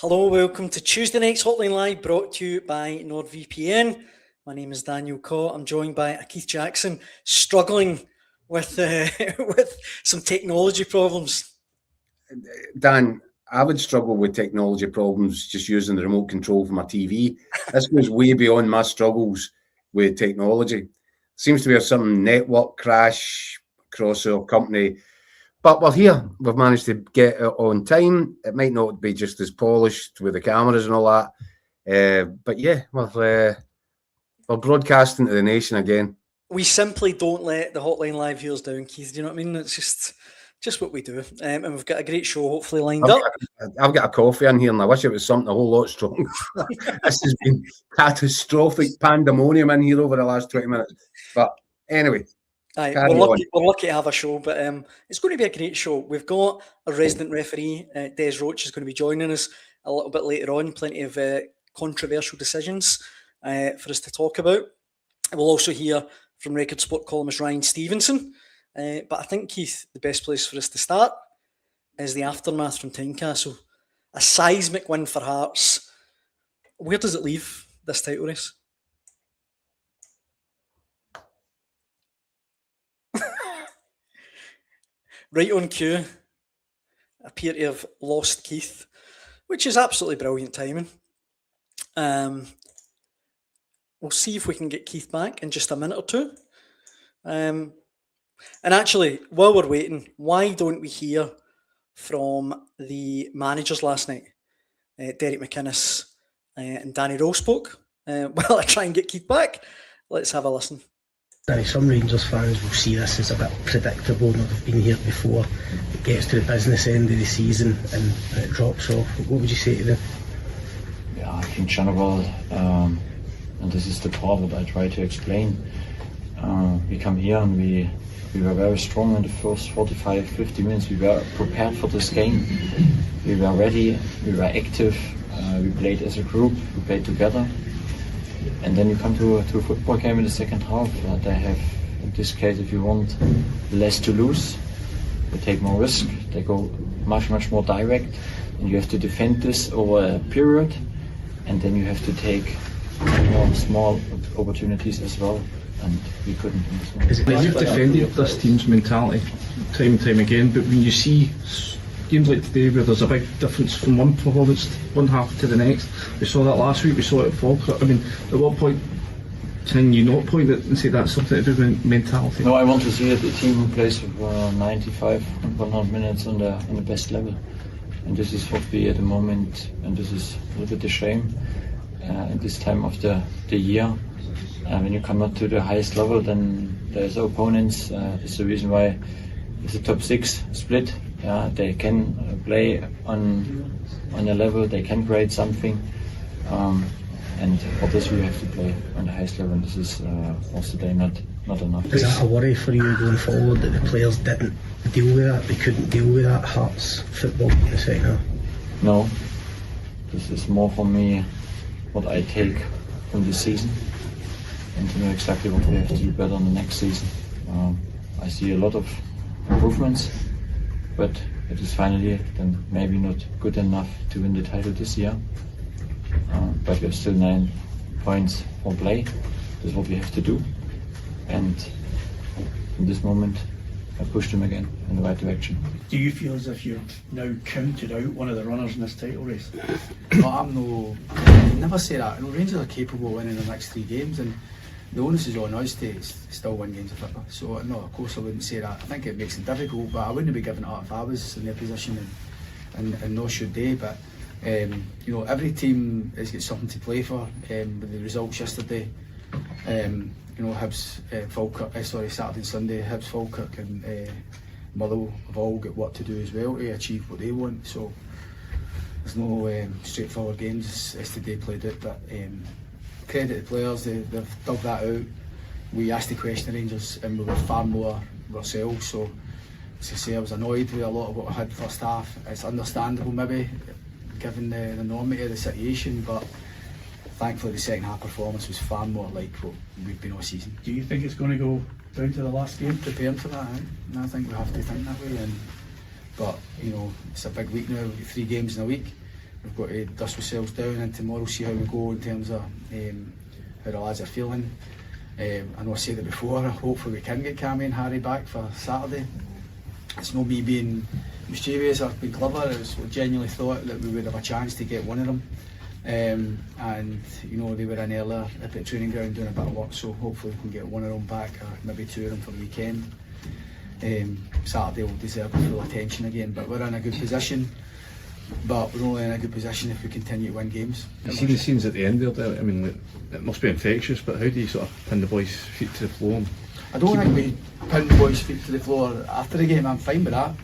Hello, welcome to Tuesday night's Hotline Live, brought to you by NordVPN. My name is Daniel Caw. I'm joined by Keith Jackson, struggling with with some technology problems. Dan, I would struggle with technology problems just using the remote control for my TV. This goes way beyond my struggles with technology. Seems to be some network crash across our company. But we're here. We've managed to get it on time. It might not be just as polished with the cameras and all that. But yeah, we're broadcasting to the nation again. We simply don't let the Hotline Live viewers down, Keith. Do you know what I mean? It's just what we do. And we've got a great show hopefully lined up. I've got a coffee in here and I wish it was something a whole lot stronger. This has been catastrophic pandemonium in here over the last 20 minutes. But anyway. We're lucky to have a show, but it's going to be a great show. We've got a resident referee, Des Roache, is going to be joining us a little bit later on. Plenty of controversial decisions for us to talk about. We'll also hear from Record Sport columnist Ryan Stevenson. But I think, Keith, the best place for us to start is the aftermath from Tynecastle. A seismic win for Hearts. Where does it leave this title race? Right on cue, appear to have lost Keith, which is absolutely brilliant timing. We'll see if we can get Keith back in just a minute or two. And actually, while we're waiting, why don't we hear from the managers last night? Derek McInnes and Danny Rowe spoke. While I try and get Keith back, let's have a listen. Danny, some Rangers fans will see this as a bit predictable. They've been here before. It gets to the business end of the season and it drops off. What would you say to them? Yeah, I think in general, and this is the part that I try to explain. We come here and we were very strong in the first 45, 50 minutes. We were prepared for this game. We were ready. We were active. We played as a group. We played together. And then you come to a football game in the second half. They have, in this case, if you want, less to lose. They take more risk. They go much more direct. And you have to defend this over a period. And then you have to take more small opportunities as well. And we couldn't in this one. You've defended this team's mentality time and time again, but when you see games like today where there's a big difference from one performance, one half to the next, we saw that last week, we saw it at Falkirk. I mean, at what point can you not point it and say that's something to do with mentality? No, I want to see a team who plays for 95, 100 minutes on the best level. And this is what we at the moment, and this is a little bit a shame at this time of the year. When you come up to the highest level, then there's opponents. It's the reason why it's a top 6 split. Yeah, they can play on a level, they can create something, and for this we have to play on the highest level, and this is also today not enough. Is that a worry for you going forward, that the players didn't deal with that, they couldn't deal with that Hearts football in the second half? No, this is more for me what I take from this season, and to know exactly what we have to do better in the next season. I see a lot of improvements, but it is finally then maybe not good enough to win the title this year. But we have still 9 points for play. This is what we have to do. And in this moment, I pushed them again in the right direction. Do you feel as if you've now counted out one of the runners in this title race? No, I never say that. Rangers are capable of winning the next 3 games, and the onus is on us to still win games of football. So no, of course I wouldn't say that. I think it makes it difficult, but I wouldn't be giving it up if I was in their position, and nor should they. But every team has got something to play for. With the results yesterday, Hibs, Saturday and Sunday, Hibs, Falkirk and Motherwell have all got work to do as well to achieve what they want. So there's no straightforward games as today played out, but credit the players, they've dug that out. We asked the question, Rangers, and we were far more ourselves. So, as I say, I was annoyed with a lot of what I had first half. It's understandable, maybe, given the enormity of the situation, but thankfully the second half performance was far more like what we've been all season. Do you think it's going to go down to the last game? Preparing for that, I think we have to think that way. But it's a big week now. We've got 3 games in a week. we've got to dust ourselves down and tomorrow see how we go in terms of how the lads are feeling. I know I said it before, hopefully we can get Cammy and Harry back for Saturday. It's not me being mischievous or being clever, it's genuinely thought that we would have a chance to get one of them. And you know, they were in earlier at the training ground doing a bit of work, so hopefully we can get one of them back, or maybe two of them for the weekend. Saturday will deserve full attention again, but we're in a good position. But we're only in a good position if we continue to win games. You see the scenes at the end there, I mean, it must be infectious, but how do you sort of pin the boys' feet to the floor? I don't think we pin the boys' feet to the floor after the game. I'm fine with that.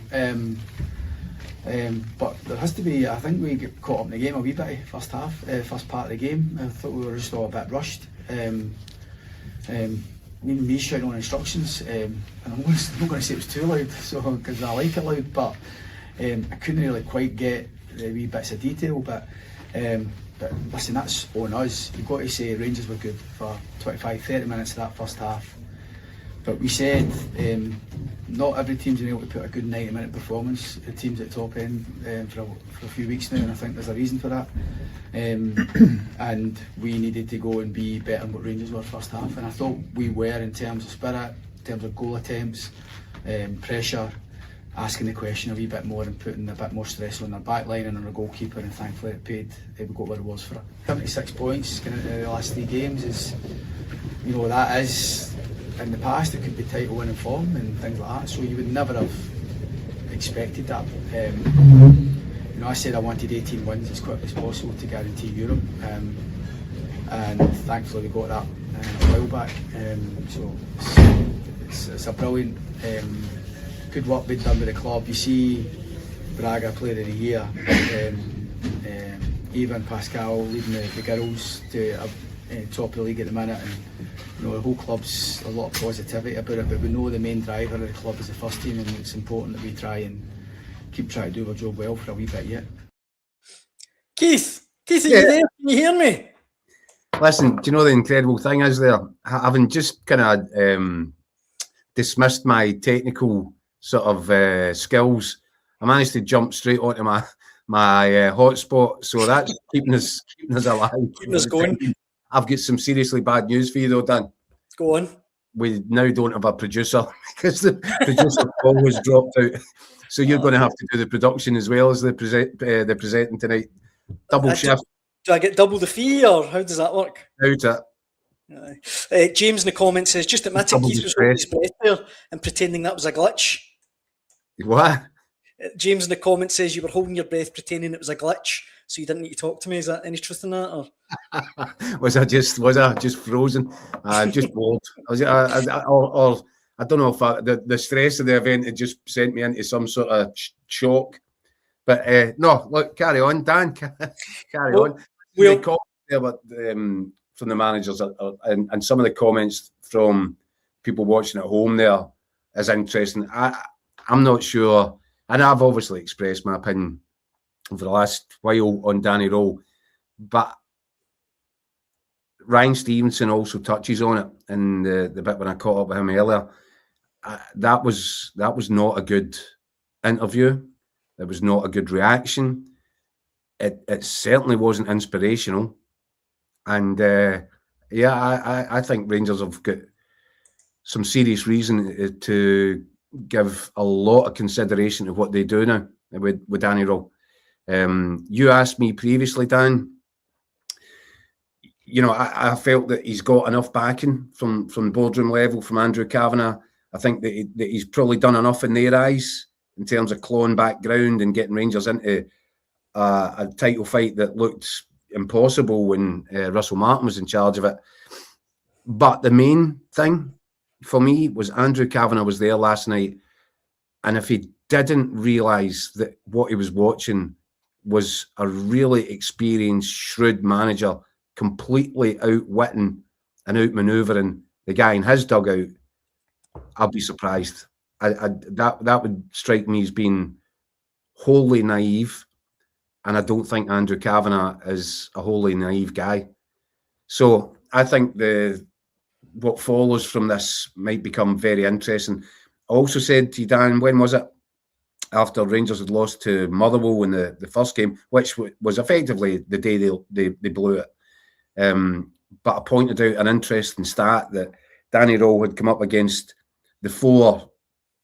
But there has to be, I think we get caught up in the game a wee bit first half, first part of the game. I thought we were just all a bit rushed. Even me shouting on instructions, and I'm not going to say it was too loud, so because I like it loud, but I couldn't really quite get the wee bits of detail. But listen, that's on us. You've got to say Rangers were good for 25-30 minutes of that first half. But we said not every team's been able to put a good 90-minute performance. The teams at the top end for a few weeks now, and I think there's a reason for that. And we needed to go and be better than what Rangers were first half, and I thought we were in terms of spirit, in terms of goal attempts, pressure, asking the question a wee bit more and putting a bit more stress on their back line and on our goalkeeper, and thankfully it paid. We got what it was for it. 76 points going into the last 3 games is, you know, that is, in the past it could be title winning form and things like that, so you would never have expected that. You know, I said I wanted 18 wins as quickly as possible to guarantee Europe, and thankfully we got that a while back. So it's a brilliant, good work being done with the club. You see Braga Player of the Year, Ivan Pascal leading the girls to top of the league at the minute, and you know, the whole club's a lot of positivity about it, but we know the main driver of the club is the first team, and it's important that we try and keep trying to do our job well for a wee bit yet. Keith, are you there? Can you hear me? Listen, do you know the incredible thing is there? Having just kind of dismissed my technical sort of skills, I managed to jump straight onto my hotspot, so that's keeping us alive. Keeping us going. I've got some seriously bad news for you though, Dan. Go on. We now don't have a producer because the producer always dropped out. So you're going to have to do the production as well as the presenting tonight. Double shift. Do I get double the fee, or how does that work? Out it. James in the comments says, just admitting Keith was holding his breath there and pretending that was a glitch. What? James in the comments says you were holding your breath pretending it was a glitch, so you didn't need to talk to me. Is that any truth in that? Or? was I just frozen? I'm just bored. I don't know if the stress of the event had just sent me into some sort of shock. But no, look, carry on, Dan. Carry on. The comments there, but from the managers and some of the comments from people watching at home there is interesting. I'm not sure, and I've obviously expressed my opinion over the last while on Danny Rowe, but Ryan Stevenson also touches on it in the bit when I caught up with him earlier. That was not a good interview. It was not a good reaction. It certainly wasn't inspirational. And I think Rangers have got some serious reason to give a lot of consideration to what they do now with Danny Rowe. You asked me previously, Dan. You know, I felt that he's got enough backing from boardroom level, from Andrew Kavanagh. I think that he's probably done enough in their eyes in terms of clawing back ground and getting Rangers into a title fight that looked impossible when Russell Martin was in charge of it. But the main thing for me was Andrew Kavanagh was there last night, and if he didn't realise that what he was watching was a really experienced, shrewd manager completely outwitting and outmanoeuvring the guy in his dugout, I'll be surprised. That would strike me as being wholly naive, and I don't think Andrew Kavanagh is a wholly naive guy. So I think what follows from this might become very interesting. I also said to you, Dan, when was it? after Rangers had lost to Motherwell in the first game, which was effectively the day they blew it. But I pointed out an interesting stat that Danny Rowe had come up against the four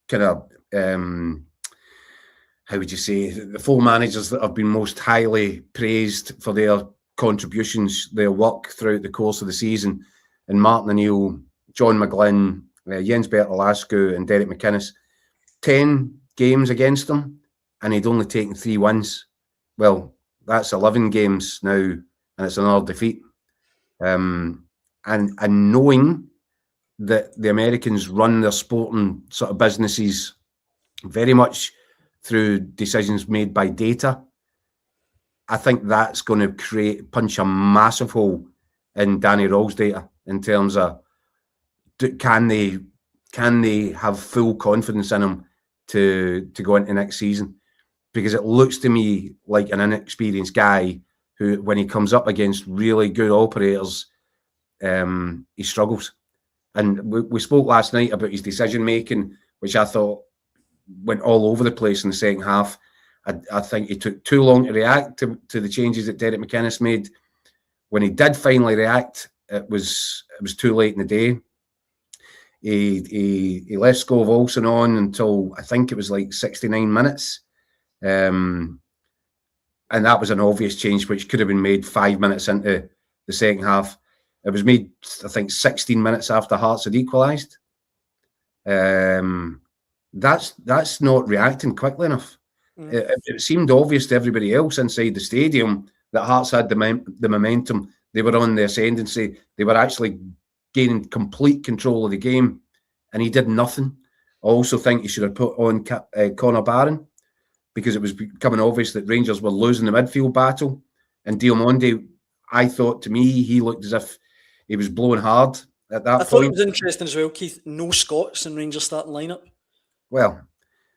kind of, how would you say, the four managers that have been most highly praised for their contributions, their work throughout the course of the season, and Martin O'Neill, John McGlynn, Jens Bertolascu and Derek McInnes. 10 games against them, and he'd only taken 3 wins. Well, that's 11 games now, and it's another defeat. And knowing that the Americans run their sporting sort of businesses very much through decisions made by data, I think that's going to punch a massive hole in Danny Rawls' data in terms of can they have full confidence in him to go into next season, because it looks to me like an inexperienced guy who, when he comes up against really good operators, he struggles. And we spoke last night about his decision making, which I thought went all over the place in the second half. I think he took too long to react to the changes that Derek McInnes made. When he did finally react, it was too late in the day. He left Skov Olsen on until I think it was like 69 minutes. And that was an obvious change which could have been made 5 minutes into the second half. It was made, I think, 16 minutes after Hearts had equalised. That's not reacting quickly enough. It seemed obvious to everybody else inside the stadium that Hearts had the momentum. They were on the ascendancy. They were actually gaining complete control of the game, and he did nothing. I also think he should have put on Connor Barron, because it was becoming obvious that Rangers were losing the midfield battle. And Diomande, I thought, to me, he looked as if he was blowing hard at that point. I thought it was interesting as well, Keith. No Scots in Rangers starting lineup. Well,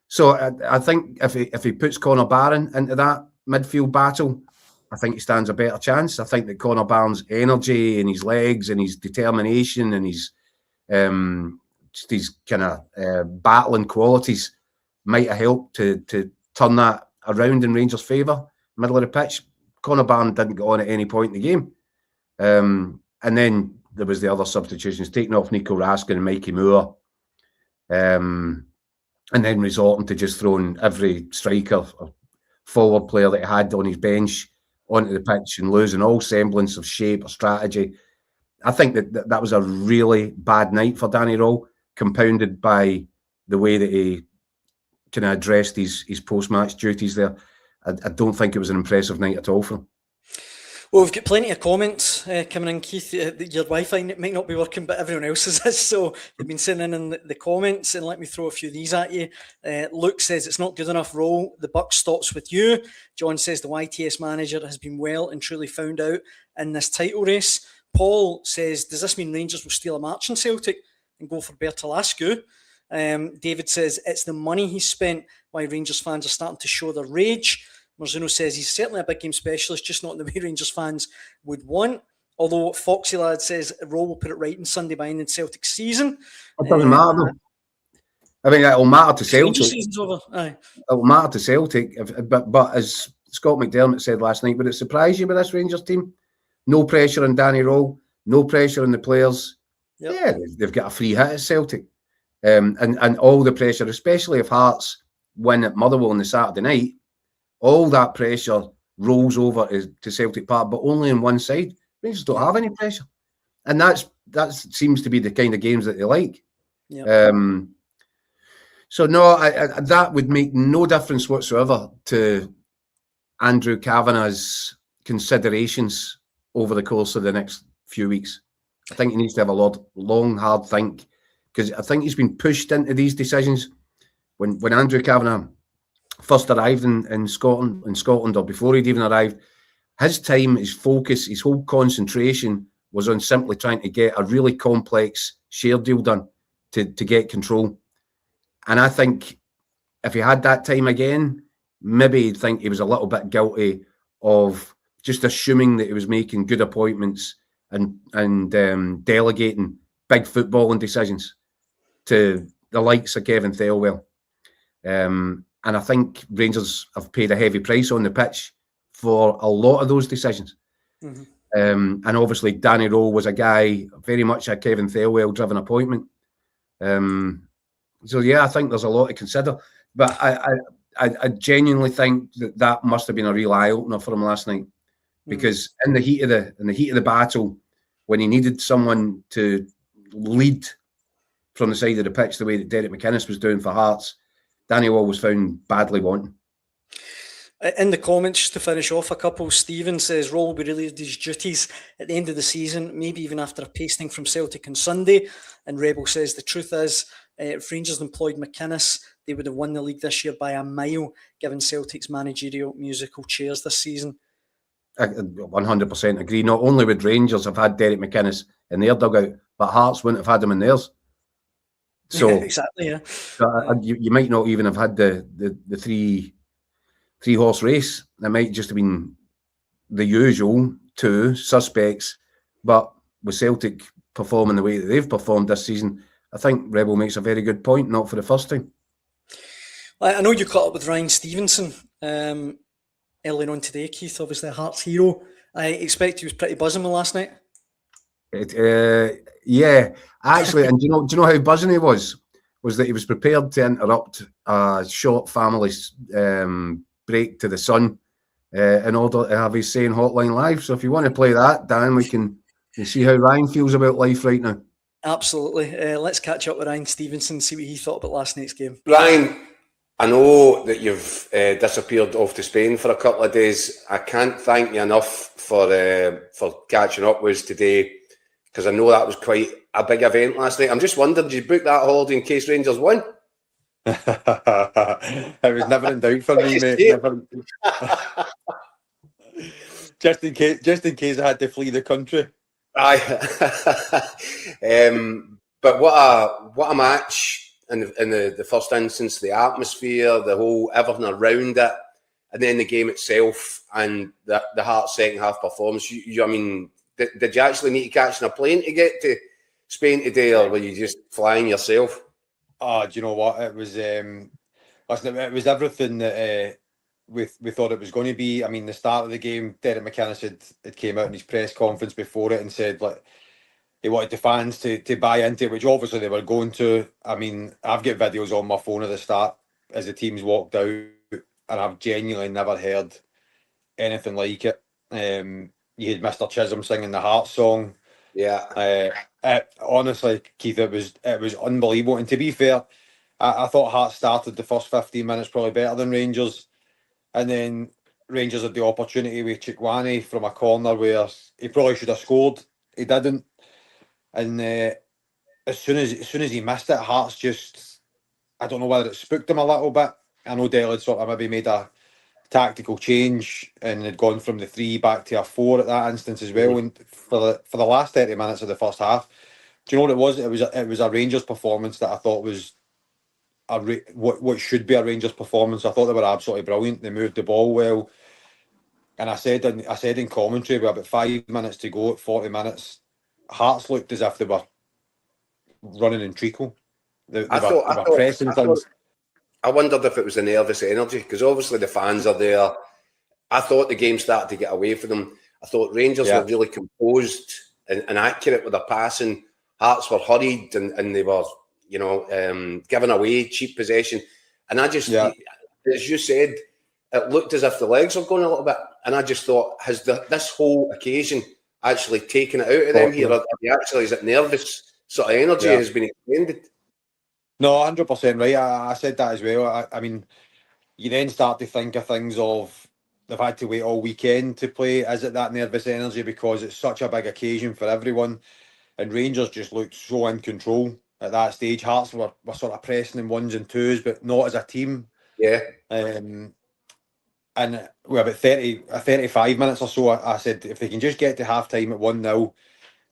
so I think if he puts Connor Barron into that midfield battle, I think he stands a better chance. I think that Connor Barron's energy and his legs and his determination and his just his kind of battling qualities might have helped to turn that around in Rangers' favour, middle of the pitch. Connor Barron didn't get on at any point in the game. And then there was the other substitutions, taking off Nico Raskin and Mikey Moore, and then resorting to just throwing every striker or forward player that he had on his bench onto the pitch and losing all semblance of shape or strategy. I think that was a really bad night for Danny Rowe, compounded by the way that he kind of addressed his post-match duties there. I don't think it was an impressive night at all for him. Well, we've got plenty of comments coming in, Keith. Your Wi-Fi might not be working, but everyone else's is. So they've been sending in the comments, and let me throw a few of these at you. Luke says, it's not good enough, Roll. The buck stops with you. John says, the YTS manager has been well and truly found out in this title race. Paul says, does this mean Rangers will steal a march in Celtic and go for Bertolascu? David says, it's the money he spent why Rangers fans are starting to show their rage. Marzuno says he's certainly a big game specialist, just not in the way Rangers fans would want. Although Foxy Lad says Rowe will put it right on Sunday by ending Celtic season. It doesn't matter though. I mean, it'll matter to Celtic. Rangers season's over. Aye. It'll matter to Celtic. But as Scott McDermott said last night, would it surprise you with this Rangers team? No pressure on Danny Rowe, no pressure on the players. Yep. Yeah, they've got a free hit at Celtic. And all the pressure, especially if Hearts win at Motherwell on the Saturday night, all that pressure rolls over to Celtic Park, but only on one side. Rangers don't have any pressure. And that seems to be the kind of games that they like. Yep. So no, that would make no difference whatsoever to Andrew Kavanagh's considerations over the course of the next few weeks. I think he needs to have a long, hard think, because I think he's been pushed into these decisions. When Andrew Kavanagh first arrived in Scotland, or before he'd even arrived, his time, his focus, his whole concentration was on simply trying to get a really complex share deal done to get control. And I think if he had that time again, maybe he'd think he was a little bit guilty of just assuming that he was making good appointments and delegating big footballing decisions to the likes of Kevin Thelwell. And I think Rangers have paid a heavy price on the pitch for a lot of those decisions. Mhm. And obviously, Danny Rowe was a guy, very much a Kevin Thelwell-driven appointment. So, yeah, I think there's a lot to consider. But I genuinely think that must have been a real eye-opener for him last night. Because in the heat of the battle, when he needed someone to lead from the side of the pitch the way that Derek McInnes was doing for Hearts, Danny Rowe was found badly wanting. In the comments, just to finish off a couple, Stephen says Rowe will be relieved his duties at the end of the season, maybe even after a pasting from Celtic on Sunday. And Rebel says the truth is, if Rangers employed McInnes, they would have won the league this year by a mile, given Celtic's managerial musical chairs this season. I 100% agree. Not only would Rangers have had Derek McInnes in their dugout, but Hearts wouldn't have had him in theirs. So exactly, yeah. You might not even have had the three horse race. It might just have been the usual two suspects. But with Celtic performing the way that they've performed this season, I think Rebel makes a very good point, not for the first time. I know you caught up with Ryan Stevenson earlier on today, Keith, obviously a Hearts hero. I expect he was pretty buzzing with last night. Yeah, actually, and do you know how buzzing he was? Was that he was prepared to interrupt a short family break to the Sun in order to have his say in Hotline Live. So if you want to play that, Dan, we can see how Ryan feels about life right now. Absolutely. Let's catch up with Ryan Stevenson and see what he thought about last night's game. Ryan, I know that you've disappeared off to Spain for a couple of days. I can't thank you enough for catching up with us today, because I know that was quite a big event last night. I'm just wondering, did you book that holiday in case Rangers won? It was never in doubt for me, mate. Never. just in case I had to flee the country. Aye. But what a match in the first instance, the atmosphere, the whole everything around it, and then the game itself and the Hearts second half performance. I mean, did you actually need to catch a plane to get to Spain today, or were you just flying yourself? Oh, do you know what? It was listen, it was everything that we thought it was going to be. I mean, the start of the game, Derek McInnes had came out in his press conference before it and said, like, he wanted the fans to buy into it, which obviously they were going to. I mean, I've got videos on my phone at the start as the teams walked out, and I've genuinely never heard anything like it. You had Mr. Chisholm singing the Hearts song. Yeah. Honestly, Keith, it was unbelievable. And to be fair, I thought Hearts started the first 15 minutes probably better than Rangers. And then Rangers had the opportunity with Chikwani from a corner where he probably should have scored. He didn't. And as soon as he missed it, Hearts just, I don't know whether it spooked him a little bit. I know Dale had sort of maybe made a tactical change and had gone from the 3 back to a 4 at that instance as well. And for the last 30 minutes of the first half, do you know what it was? It was a Rangers performance that I thought was what should be a Rangers performance. I thought they were absolutely brilliant. They moved the ball well, and I said in commentary with about 5 minutes to go at 40 minutes, Hearts looked as if they were running in treacle. They were pressing things. I wondered if it was the nervous energy, because obviously the fans are there. I thought the game started to get away from them. I thought Rangers were really composed and accurate with their passing. Hearts were hurried and they were, giving away cheap possession. And I just, as you said, it looked as if the legs were going a little bit. And I just thought, has this whole occasion actually taken it out of them here? Or is it nervous sort of energy has been extended? No, 100% right. I said that as well. I mean, you then start to think of things of they've had to wait all weekend to play. Is it that nervous energy because it's such a big occasion for everyone? And Rangers just looked so in control at that stage. Hearts were sort of pressing in 1s and 2s, but not as a team. Yeah. And we're about 35 minutes or so, I said, if they can just get to half-time at 1-0,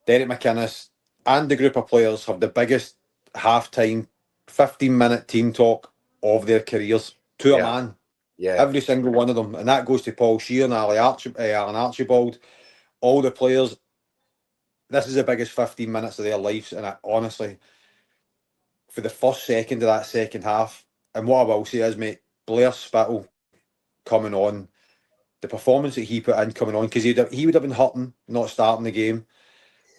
Derek McInnes and the group of players have the biggest half-time 15-minute team talk of their careers to a man. Yeah. Every single one of them. And that goes to Paul Sheehan, Alan Archibald, all the players. This is the biggest 15 minutes of their lives. And honestly, for the first second of that second half, and what I will say is, mate, Blair Spittle coming on, the performance that he put in coming on, because he would have been hurting, not starting the game.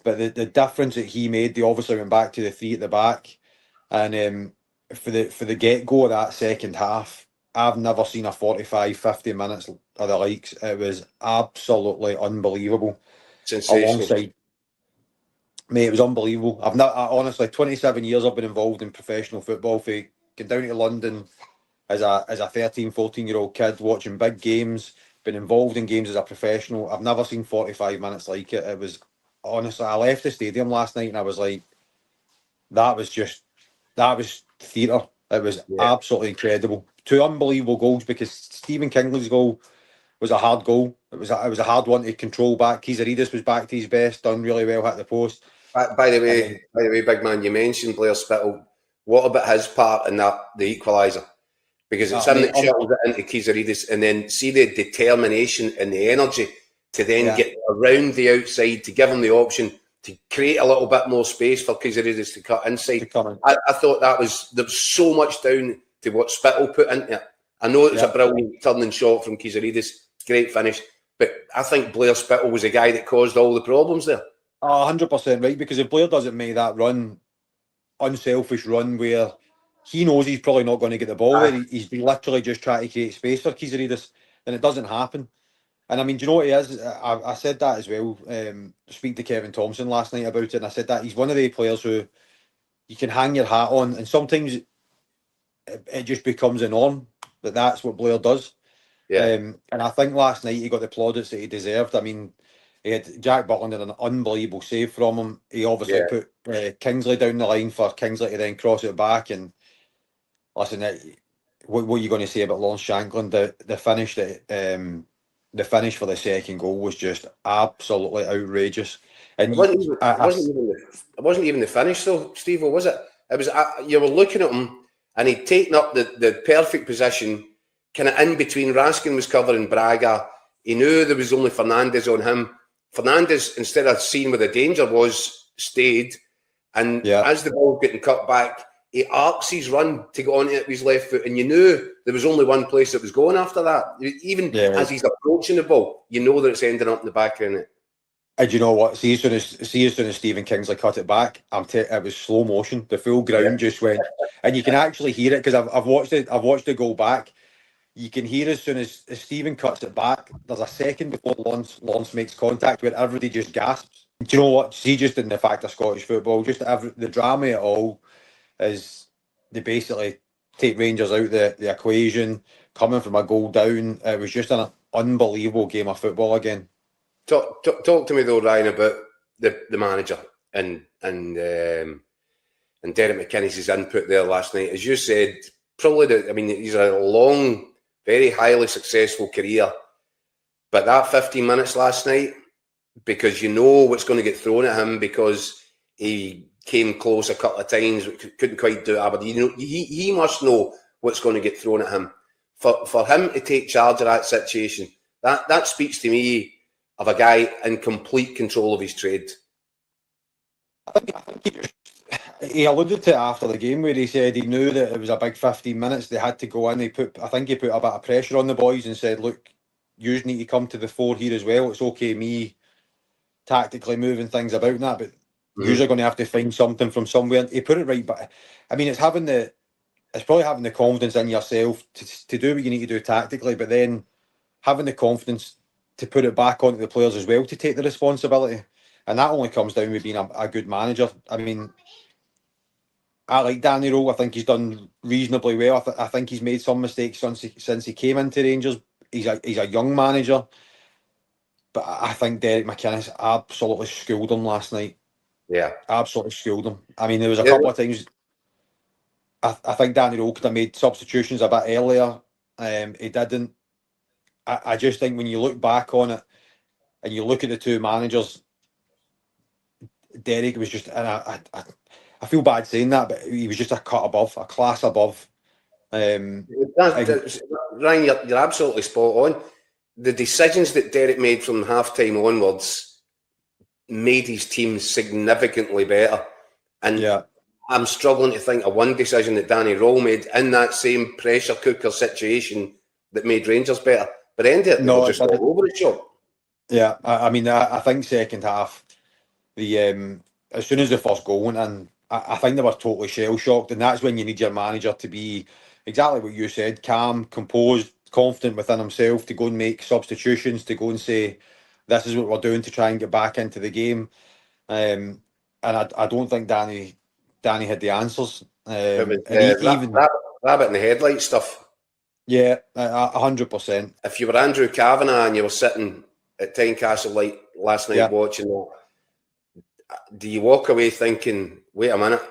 But the difference that he made, they obviously went back to the 3 at the back. And for the get-go of that second half, I've never seen a 45, 50 minutes of the likes. It was absolutely unbelievable. Sensational. Alongside, mate, it was unbelievable. Honestly, 27 years I've been involved in professional football. For going down to London as a 13, 14-year-old kid, watching big games, been involved in games as a professional. I've never seen 45 minutes like it. It was, honestly, I left the stadium last night and I was like, that was theatre. It was absolutely incredible. 2 unbelievable goals, because Stephen Kingsley's goal was a hard goal. It was a hard one to control back. Kizaridis was back to his best, done really well, hit the post. By the way, big man, you mentioned Blair Spittle. What about his part in that, the equaliser? Because it's him that shuttles it into Kizaridis, and then see the determination and the energy to then get around the outside, to give him the option to create a little bit more space for Kizaridis to cut inside. I thought there was so much down to what Spittle put into it. I know it was a brilliant turning shot from Kizaridis, great finish, but I think Blair Spittle was the guy that caused all the problems there. 100% right, because if Blair doesn't make that run, unselfish run, where he knows he's probably not going to get the ball, where he's literally just trying to create space for Kizaridis, and it doesn't happen. And I mean, do you know what he is? I said that as well. Speaking to Kevin Thompson last night about it, and I said that he's one of the players who you can hang your hat on, and sometimes it just becomes a norm that that's what Blair does. And I think last night he got the plaudits that he deserved. I mean, he had Jack Butland did an unbelievable save from him. He obviously put Kingsley down the line for Kingsley to then cross it back. And listen, what are you going to say about Lawrence Shanklin? The finish for the second goal was just absolutely outrageous. And it wasn't even the finish, though, Steve, was it? It was you were looking at him, and he'd taken up the perfect position, kind of in between. Raskin was covering Braga. He knew there was only Fernandes on him. Fernandes, instead of seeing where the danger was, stayed. And as the ball was getting cut back, he arcs his run to go on it with his left foot. And you knew there was only one place that was going after that. Even as he's approaching the ball, you know that it's ending up in the back of it. And you know what? See, as soon as Stephen Kingsley cut it back, it was slow motion. The full ground just went, and you can actually hear it, because I've watched it. I've watched it go back. You can hear as soon as Stephen cuts it back, there's a second before Lawrence makes contact where everybody just gasps. Do you know what? See, just in the fact of Scottish football, just the drama of it all is they basically take Rangers out the equation, coming from a goal down. It was just an unbelievable game of football again. Talk to me though, Ryan, about the manager and Derek McInnes's input there last night. As you said, probably he's a long, very highly successful career, but that 15 minutes last night, because you know what's going to get thrown at him, because he came close a couple of times, couldn't quite do it. But he must know what's going to get thrown at him. For him to take charge of that situation, that speaks to me of a guy in complete control of his trade. I think he alluded to it after the game, where he said he knew that it was a big 15 minutes. They had to go in. I think he put a bit of pressure on the boys and said, look, you need to come to the fore here as well. It's okay me tactically moving things about and that, but you're going to have to find something from somewhere. He put it right, but I mean, it's probably having the confidence in yourself to do what you need to do tactically, but then having the confidence to put it back onto the players as well to take the responsibility. And that only comes down with being a good manager. I mean, I like Danny Rowe. I think he's done reasonably well. I think he's made some mistakes since he came into Rangers. He's a young manager. But I think Derek McInnes absolutely schooled him last night. Yeah. Absolutely schooled him. I mean, there was a couple of times I think Danny Rowe could have made substitutions a bit earlier. He didn't. I just think when you look back on it and you look at the two managers, Derek was just, and I feel bad saying that, but he was just a cut above, a class above. Ryan, you're absolutely spot on. The decisions that Derek made from half-time onwards made his team significantly better. And I'm struggling to think of one decision that Danny Rowe made in that same pressure cooker situation that made Rangers better. But end it, they were just all over the shop. Yeah, I mean, I think second half, as soon as the first goal went in, I think they were totally shell-shocked, and that's when you need your manager to be exactly what you said, calm, composed, confident within himself, to go and make substitutions, to go and say, this is what we're doing to try and get back into the game. And I don't think Danny had the answers. Rabbit in the headlight stuff. Yeah, 100%. If you were Andrew Kavanagh and you were sitting at Tynecastle like last night watching that, do you walk away thinking, wait a minute,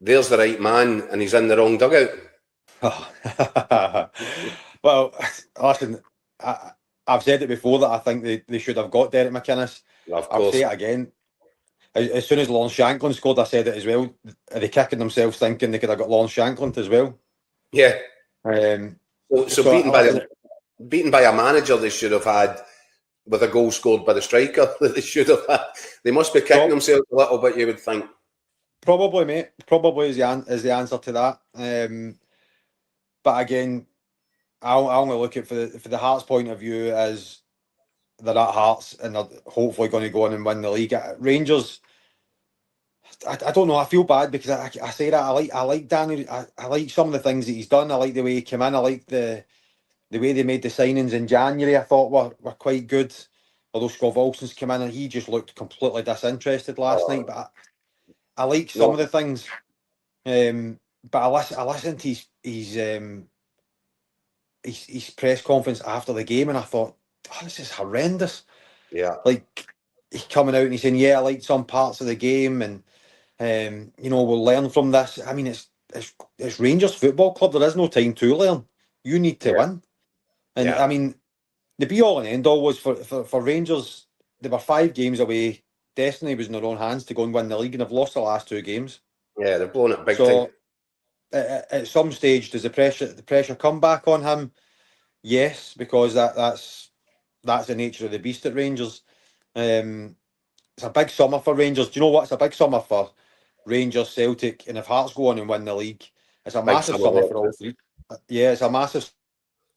there's the right man and he's in the wrong dugout? Well, listen, I've said it before that I think they should have got Derek McInnes. I'll say it again. As soon as Lawrence Shanklin scored, I said it as well. Are they kicking themselves thinking they could have got Lawrence Shanklin as well? Yeah. So beaten by a manager they should have had, with a goal scored by the striker that they should have had. They must be kicking themselves a little bit, you would think. Probably, mate. Probably is the answer to that. But again, I only look at for the Hearts' point of view as they're at Hearts and they're hopefully going to go on and win the league. Rangers, I don't know. I feel bad because I say that I like Danny. I like some of the things that he's done. I like the way he came in. I like the way they made the signings in January. I thought were quite good. Although Scott Olsen's came in and he just looked completely disinterested last night. But I like some of the things. But I listened to his press conference after the game and I thought, oh, this is horrendous. Yeah. Like, he's coming out and he's saying, yeah, I liked some parts of the game and, we'll learn from this. I mean, it's Rangers Football Club. There is no time to learn. You need to win. And, I mean, the be-all and end-all was for Rangers, they were 5 games away. Destiny was in their own hands to go and win the league and they've lost the last 2 games. Yeah, they've blown it big time. At some stage, does the pressure come back on him? Yes, because that's the nature of the beast at Rangers. It's a big summer for Rangers. Do you know what? It's a big summer for Rangers, Celtic, and if Hearts go on and win the league, it's a massive summer for all 3. Yeah, it's a massive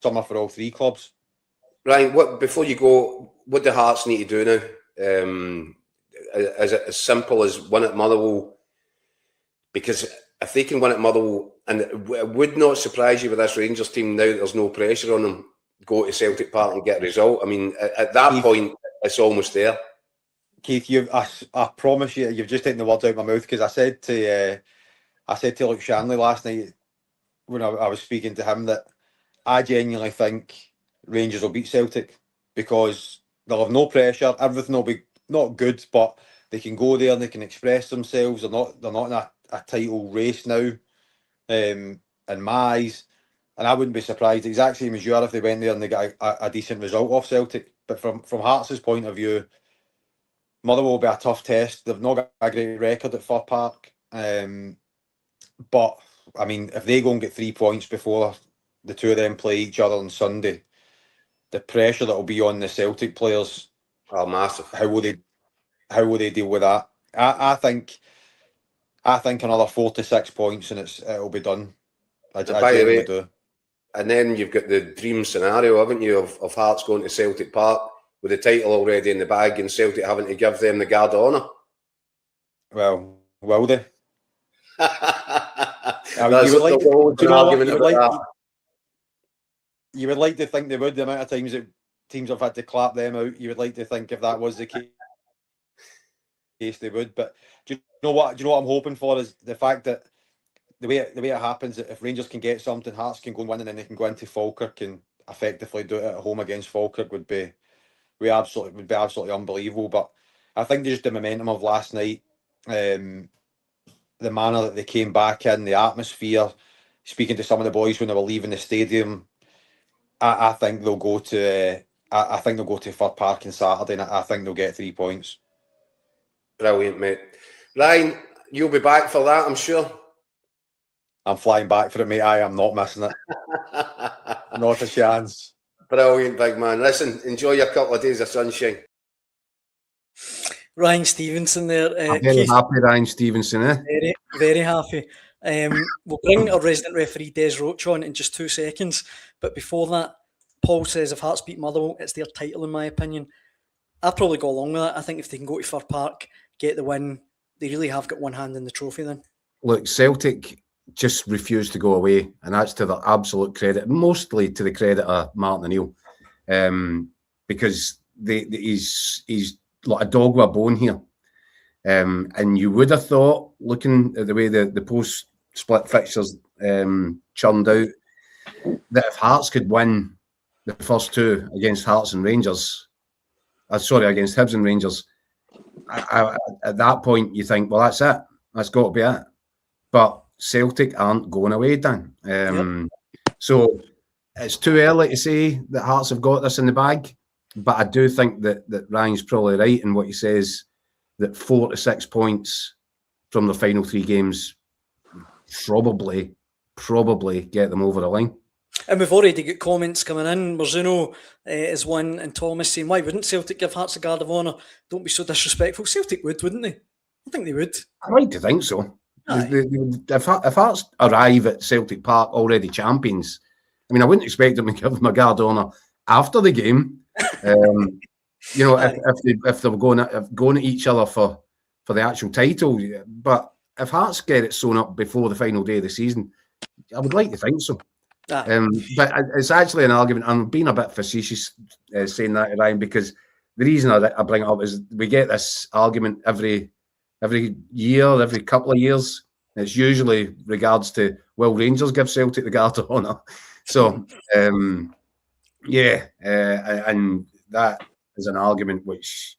summer for all 3 clubs. Ryan, before you go, what do Hearts need to do now? Is it as simple as win at Motherwell? Because if they can win at Motherwell, and it would not surprise you with this Rangers team now that there's no pressure on them, go to Celtic Park and get a result. I mean, at that point, it's almost there. Keith, I promise you, you've just taken the words out of my mouth because I said to Luke Shanley last night when I was speaking to him that I genuinely think Rangers will beat Celtic because they'll have no pressure. Everything will be not good, but they can go there and they can express themselves. They're not in a title race now, in my eyes. And I wouldn't be surprised, the exact same as you are, if they went there and they got a decent result off Celtic. But from Hearts' point of view, Motherwell will be a tough test. They've not got a great record at Fir Park. But, I mean, if they go and get 3 points before the 2 of them play each other on Sunday, the pressure that will be on the Celtic players, massive. How will they deal with that? I think another 4 to 6 points and it'll be done. I genuinely do. And then you've got the dream scenario, haven't you, of Hearts going to Celtic Park with the title already in the bag and Celtic having to give them the guard of honour. Well, will they? You would like to think they would, the amount of times that teams have had to clap them out. You would like to think if that was the case they would. But do you know what I'm hoping for is the fact that the way it happens, that if Rangers can get something, Hearts can go and win and then they can go into Falkirk and effectively do it at home against Falkirk would be absolutely unbelievable. But I think just the momentum of last night, the manner that they came back in, the atmosphere, speaking to some of the boys when they were leaving the stadium, I think they'll go to Fir Park on Saturday and I think they'll get 3 points. Brilliant, mate. Ryan, you'll be back for that, I'm sure. I'm flying back for it, mate. I am not missing it. Not a chance. Brilliant, big man. Listen, enjoy your couple of days of sunshine. Ryan Stevenson there. I'm very happy, Ryan Stevenson. Very happy. We'll bring our resident referee Des Roache on in just 2 seconds. But before that, Paul says if Hearts beat Motherwell, it's their title in my opinion. I'd probably go along with that. I think if they can go to Fir Park, get the win, they really have got one hand in the trophy then. Look, Celtic just refused to go away, and that's to their absolute credit, mostly to the credit of Martin O'Neill, because he's like a dog with a bone here. And you would have thought, looking at the way the post-split fixtures churned out, that if Hearts could win the first 2 against Hearts and Rangers, against Hibs and Rangers, at that point you think, well, that's it. That's got to be it. But Celtic aren't going away, Dan. So it's too early to say that Hearts have got this in the bag, but I do think that Ryan's probably right in what he says, that 4 to 6 points from the final 3 games probably get them over the line. And we've already got comments coming in. Marzuno is one, and Thomas saying, why wouldn't Celtic give Hearts a guard of honour? Don't be so disrespectful. Celtic would, wouldn't they? I think they would. I'd like to think so. If Hearts arrive at Celtic Park already champions, I mean, I wouldn't expect them to give them a guard of honour after the game. You know, if they were going at each other for the actual title. But if Hearts get it sewn up before the final day of the season, I would like to think so. But it's actually an argument. I'm being a bit facetious saying that, Ryan, because the reason I bring it up is we get this argument every year, every couple of years. It's usually regards to, well, Rangers give Celtic the guard of honour. So, and that is an argument which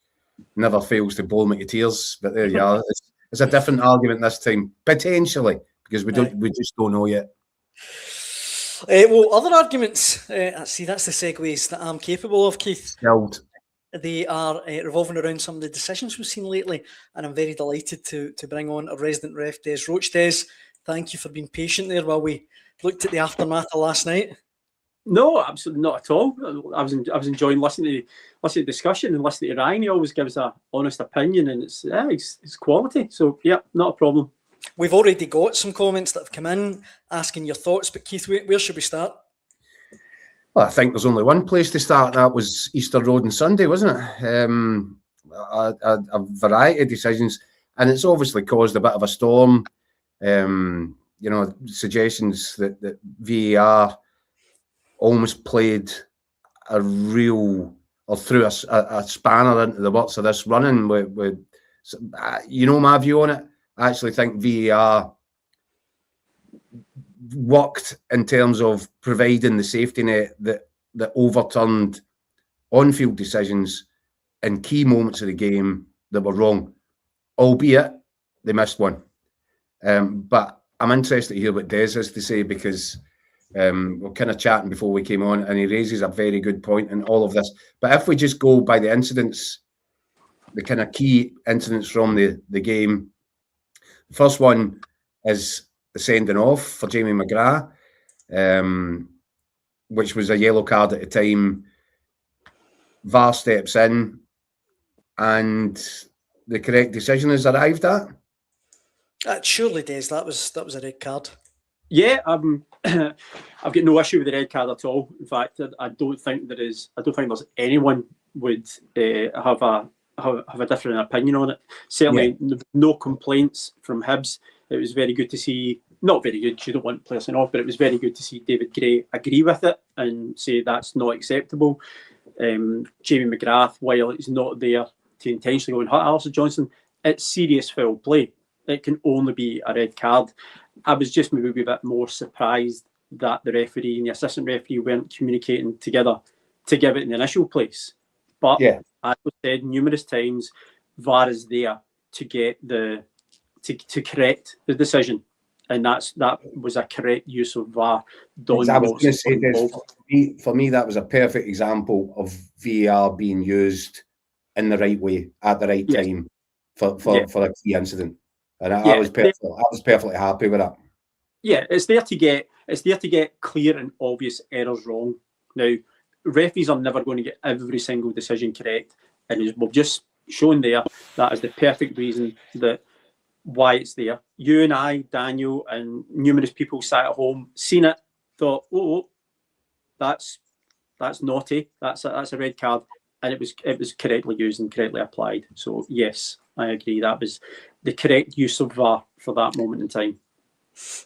never fails to blow me to tears. But there you are. It's a different argument this time, potentially, because we just don't know yet. Well, other arguments, see, that's the segues that I'm capable of, Keith. Skilled. They are revolving around some of the decisions we've seen lately, and I'm very delighted to bring on a resident ref, Des Roache. Des, thank you for being patient there while we looked at the aftermath of last night. No, absolutely not at all. I was enjoying listening to the discussion and listening to Ryan. He always gives an honest opinion, and it's quality. So yeah, not a problem. We've already got some comments that have come in asking your thoughts, but Keith, where should we start? Well, I think there's only one place to start. That was Easter Road on Sunday, wasn't it? A variety of decisions, and it's obviously caused a bit of a storm. You know, suggestions that VAR almost played a real, or threw a spanner into the works of this running. With you know my view on it. I actually think VAR worked in terms of providing the safety net that overturned on-field decisions in key moments of the game that were wrong, albeit they missed one. But I'm interested to hear what Des has to say, because we're kind of chatting before we came on, and he raises a very good point in all of this. But if we just go by the incidents, the kind of key incidents from the game, the first one is the sending off for Jamie McGrath, which was a yellow card at the time. VAR steps in, and the correct decision is arrived at. Surely, Des, that was a red card. Yeah, I've got no issue with the red card at all. In fact, I don't think there's anyone would have a different opinion on it. Certainly, no complaints from Hibs. It was very good to see. Not very good. You don't want players sent off, but it was very good to see David Gray agree with it and say that's not acceptable. Jamie McGrath, while he's not there to intentionally go and hurt Alison Johnson, it's serious foul play. It can only be a red card. I was just maybe a bit more surprised that the referee and the assistant referee weren't communicating together to give it in the initial place. But as I've said numerous times, VAR is there to get to correct the decision, and that was a correct use of VAR. I was going to say this, for me, that was a perfect example of VAR being used in the right way at the right time for a key incident, and I was perfectly happy with that. Yeah, it's there to get clear and obvious errors wrong. Now, referees are never going to get every single decision correct, and as we've just shown there, that is the perfect reason that why it's there. You and I, Daniel, and numerous people sat at home, seen it, thought, oh, that's naughty. That's a red card, and it was correctly used and correctly applied. So yes, I agree. That was the correct use of VAR for that moment in time.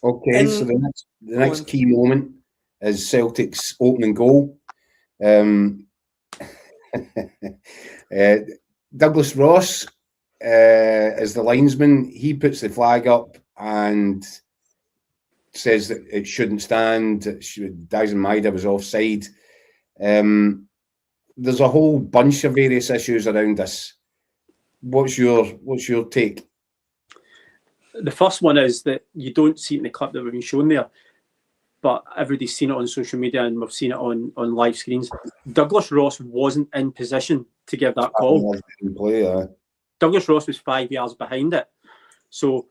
Okay, so the next key moment is Celtic's opening goal. Douglas Ross is the linesman. He puts the flag up and says that it shouldn't stand. Dyson Maida was offside. There's a whole bunch of various issues around this. What's your take? The first one is that you don't see it in the clip that we've been shown there, but everybody's seen it on social media and we've seen it on live screens. Douglas Ross wasn't in position to give that call. Douglas Ross was 5 yards behind it. So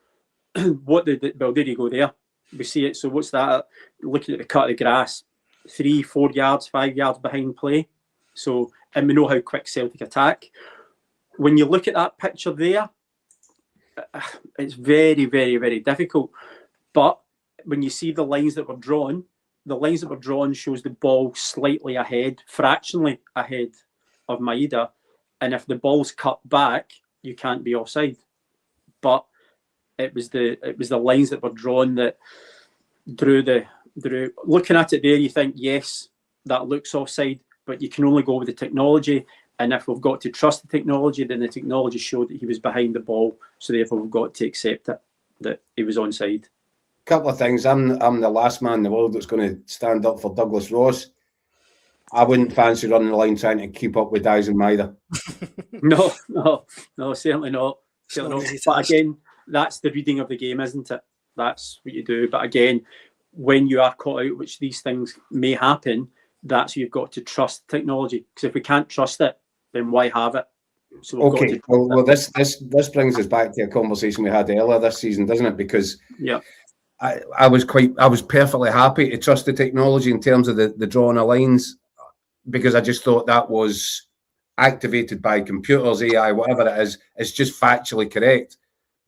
well, there you go there. We see it. So what's that? Looking at the cut of the grass, 3, 4 yards, 5 yards behind play. So, and we know how quick Celtic attack. When you look at that picture there, it's very, very, very difficult. But when you see the lines that were drawn, shows the ball slightly ahead, fractionally ahead of Maida. And if the ball's cut back, you can't be offside. But it was the lines that were drawn that drew. Looking at it there, you think, yes, that looks offside, but you can only go with the technology. And if we've got to trust the technology, then the technology showed that he was behind the ball. So therefore, we've got to accept it, that he was onside. Couple of things. I'm the last man in the world that's going to stand up for Douglas Ross. I wouldn't fancy running the line trying to keep up with Dyson Maida. No, certainly not. But again, that's the reading of the game, isn't it? That's what you do. But again, when you are caught out, which these things may happen, that's you've got to trust technology. Because if we can't trust it, then why have it? So okay. Well, this brings us back to a conversation we had earlier this season, doesn't it? Because I was perfectly happy to trust the technology in terms of the drawing of lines, because I just thought that was activated by computers, AI, whatever it is. It's just factually correct.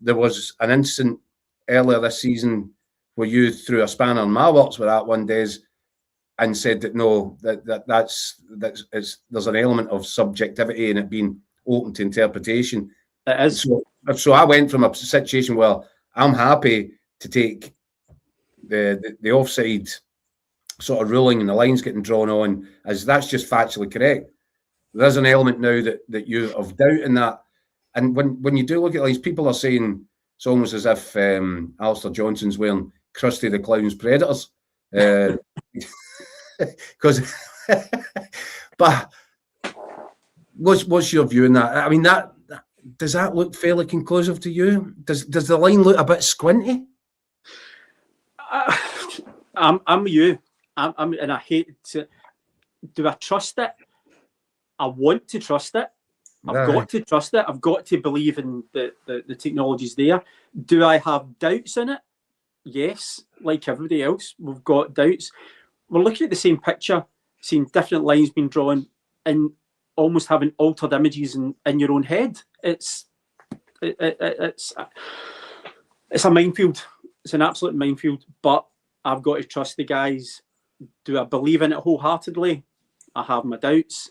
There was an incident earlier this season where you threw a spanner in my works with that one, Des, and said that no, there's an element of subjectivity in it being open to interpretation. It is. So I went from a situation where I'm happy to take the offside sort of ruling and the lines getting drawn on as that's just factually correct. There's an element now that you have doubt in that. And when you do look at lines, people are saying it's almost as if Alistair Johnson's wearing Krusty the Clown's Predators. Because, but what's your view on that? I mean, does that look fairly conclusive to you? Does the line look a bit squinty? I'm with you. And I hate to. Do I trust it? I want to trust it. I've got to trust it. I've got to believe in the technology's there. Do I have doubts in it? Yes, like everybody else, we've got doubts. We're looking at the same picture, seeing different lines being drawn, and almost having altered images in your own head. It's a minefield. It's an absolute minefield. But I've got to trust the guys. Do I believe in it wholeheartedly? I have my doubts.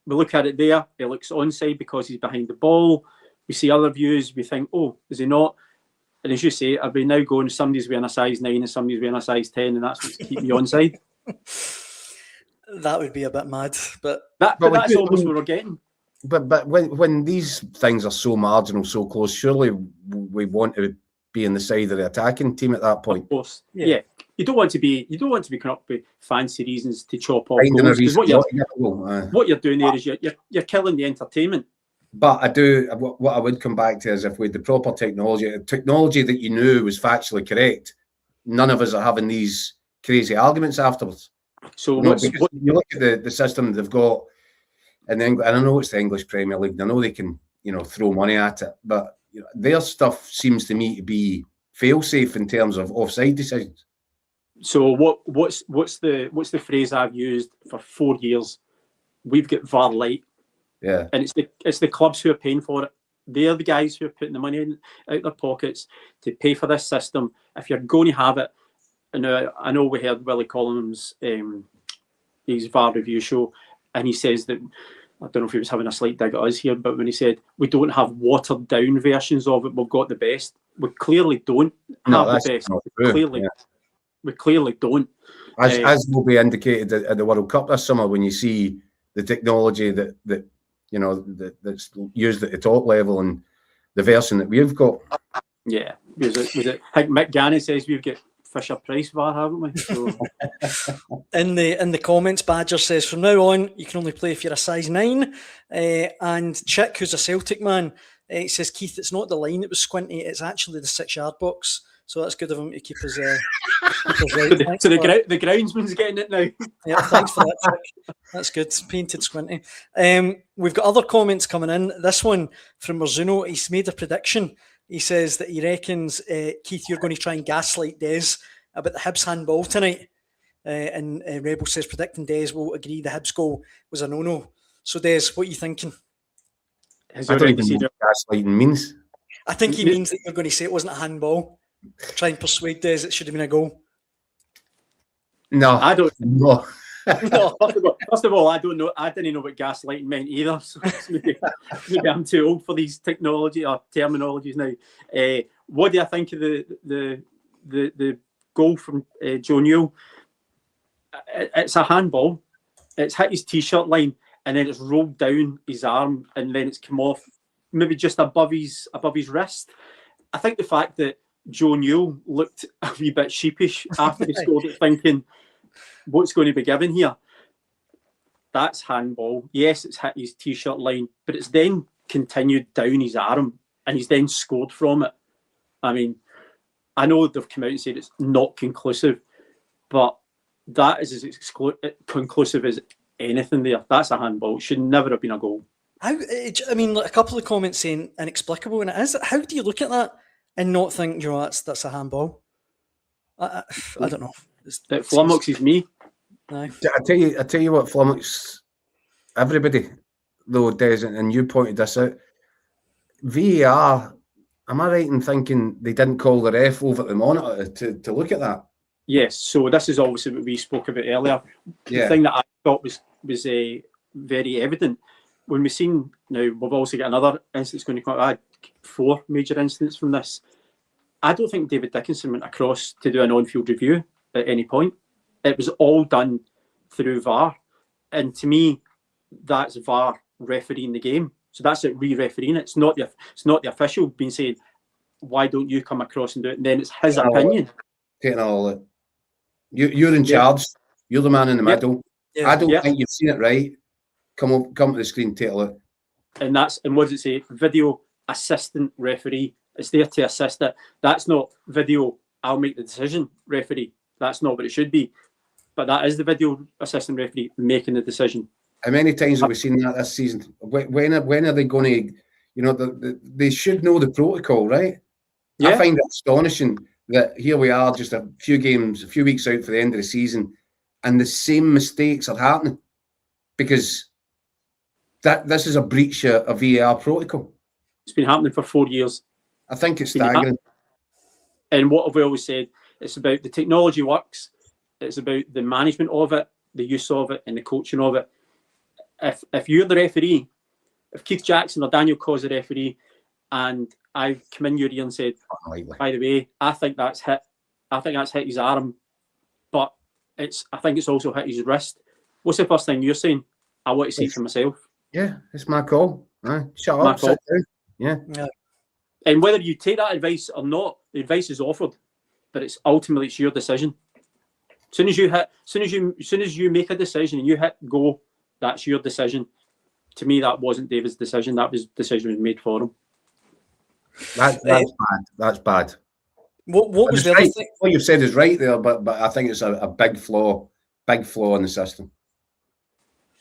We look at it there. It looks onside because he's behind the ball. We see other views. We think, oh, is he not? And as you say, are we now going, somebody's wearing a size 9 and somebody's wearing a size 10, and that's what's keeping you onside? That would be a bit mad. But that's almost what we're getting. But when these things are so marginal, so close, surely we want to be on the side of the attacking team at that point. Of course, yeah. You don't want to be coming up with fancy reasons to chop off goals. What you're doing there is you're killing the entertainment. But what I would come back to is if we had the proper technology that you knew was factually correct, none of us are having these crazy arguments afterwards. So you look at the system they've got in England, and I know it's the English Premier League. I know they can throw money at it, but their stuff seems to me to be fail-safe in terms of offside decisions. So what's the phrase I've used for 4 years? We've got VAR light. Yeah, and it's the clubs who are paying for it. They're the guys who are putting the money out their pockets to pay for this system. If you're going to have it, and I know we heard Willie Collins' his VAR review show, and he says that, I don't know if he was having a slight dig at us here, but when he said we don't have watered down versions of it, we've got the best. We clearly don't have the best. We clearly don't. As will be indicated at the World Cup this summer, when you see the technology that that's used at the top level and the version that we've got. Yeah, was it? I think Mick Gannon says we've got Fisher Price VAR, haven't we? So. In the comments, Badger says from now on you can only play if you're a size 9. And Chick, who's a Celtic man, he says, Keith, it's not the line that was squinty, it's actually the 6-yard box. So that's good of him to keep us right. So the groundsman's getting it now. Yeah, thanks for that, Chick. That's good. Painted squinty. We've got other comments coming in. This one from Marzuno, he's made a prediction. He says that he reckons, Keith, you're going to try and gaslight Des about the Hibs handball tonight. And Rebel says, predicting Des will agree the Hibs goal was a no-no. So, Des, what are you thinking? I don't even know what gaslighting means. I think he means that you're going to say it wasn't a handball. Try and persuade Des it should have been a goal. No. I don't know. No, first of all, I don't know. I didn't know what gaslighting meant either. So maybe I'm too old for these technology or terminologies now. What do I think of the goal from Joe Newell? It's a handball. It's hit his t-shirt line and then it's rolled down his arm and then it's come off, maybe just above his wrist. I think the fact that Joe Newell looked a wee bit sheepish after he scored it, thinking, what's going to be given here? That's handball. Yes, it's hit his t-shirt line, but it's then continued down his arm and he's then scored from it. I mean, I know they've come out and said it's not conclusive, but that is as conclusive as anything there. That's a handball. It should never have been a goal. I mean, a couple of comments saying inexplicable, and it is. How do you look at that and not think, you know, that's a handball? I don't know. It flummoxes me. No. I tell you what flummoxes everybody, though, Des, and you pointed this out. VAR, am I right in thinking they didn't call the ref over at the monitor to look at that? Yes, so this is obviously what we spoke about earlier. Yeah. The thing that I thought was very evident, when we've seen, now we've also got another instance going to come. I had 4 major incidents from this. I don't think David Dickinson went across to do an on-field review at any point. It was all done through VAR. And to me, that's VAR refereeing the game. So that's it, re-refereeing it. It's not the official being said, why don't you come across and do it? And then it's his opinion. Taking all it. You're in charge. You're the man in the middle. Yeah. I don't think you've seen it right. Come to the screen, take a look. And what does it say? Video assistant referee. It's there to assist it. That's not video, I'll make the decision, referee. That's not what it should be. But that is the video assistant referee making the decision. How many times have we seen that this season? When are they going to, you know, they should know the protocol, right? Yeah. I find it astonishing that here we are just a few weeks out for the end of the season, and the same mistakes are happening because this is a breach of VAR protocol. It's been happening for 4 years. I think it's staggering. And what have we always said? It's about the technology works. It's about the management of it, the use of it, and the coaching of it. If you're the referee, if Keith Jackson or Daniel Caw's the referee, and I've come in your ear and said, by the way, I think that's hit his arm, but I think it's also hit his wrist. What's the first thing you're saying? I want to see it for myself. Yeah, it's my call. Shut up, sit down. Yeah. And whether you take that advice or not, the advice is offered, but it's ultimately your decision. As soon as you make a decision and you hit go, that's your decision. To me, that wasn't David's decision. That decision was made for him. That's bad. That's bad. What was the other thing? What you've said is right there, but I think it's a big flaw in the system.